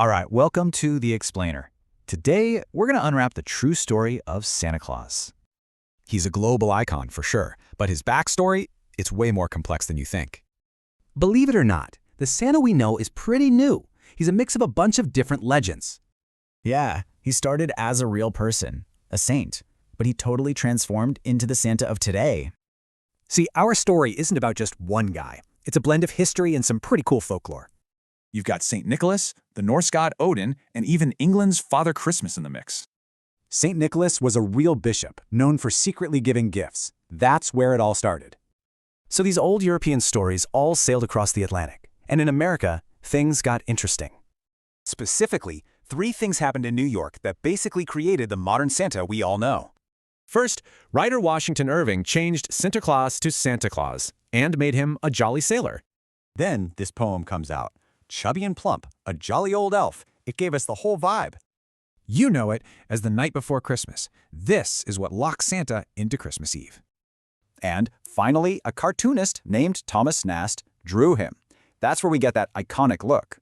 All right, welcome to The Explainer. Today, we're going to unwrap the true story of Santa Claus. He's a global icon for sure, but his backstory, it's way more complex than you think. Believe it or not, the Santa we know is pretty new. He's a mix of a bunch of different legends. Yeah, he started as a real person, a saint, but he totally transformed into the Santa of today. See, our story isn't about just one guy. It's a blend of history and some pretty cool folklore. You've got St. Nicholas, the Norse god Odin, and even England's Father Christmas in the mix. St. Nicholas was a real bishop, known for secretly giving gifts. That's where it all started. So these old European stories all sailed across the Atlantic. And in America, things got interesting. Specifically, 3 things happened in New York that basically created the modern Santa we all know. First, writer Washington Irving changed Santa Claus to Santa Claus and made him a jolly sailor. Then this poem comes out. Chubby and plump, a jolly old elf. It gave us the whole vibe. You know it as the night before Christmas. This is what locks Santa into Christmas Eve. And finally, a cartoonist named Thomas Nast drew him. That's where we get that iconic look.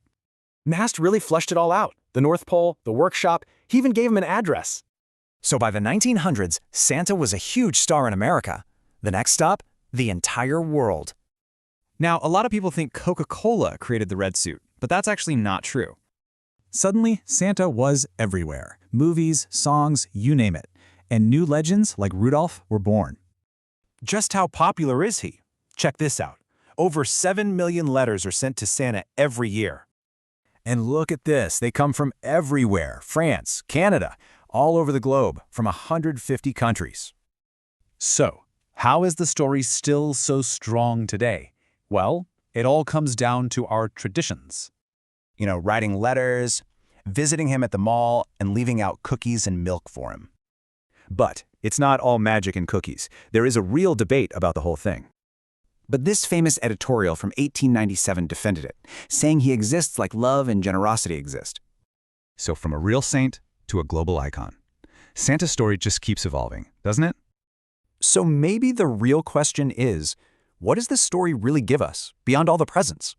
Nast really flushed it all out. The North Pole, the workshop, he even gave him an address. So by the 1900s, Santa was a huge star in America. The next stop, the entire world. Now, a lot of people think Coca-Cola created the red suit, but that's actually not true. Suddenly, Santa was everywhere. Movies, songs, you name it. And new legends like Rudolph were born. Just how popular is he? Check this out. Over 7 million letters are sent to Santa every year. And look at this, they come from everywhere. France, Canada, all over the globe, from 150 countries. So, how is the story still so strong today? Well, it all comes down to our traditions. You know, writing letters, visiting him at the mall, and leaving out cookies and milk for him. But it's not all magic and cookies. There is a real debate about the whole thing. But this famous editorial from 1897 defended it, saying he exists like love and generosity exist. So from a real saint to a global icon, Santa's story just keeps evolving, doesn't it? So maybe the real question is, what does this story really give us, beyond all the presents?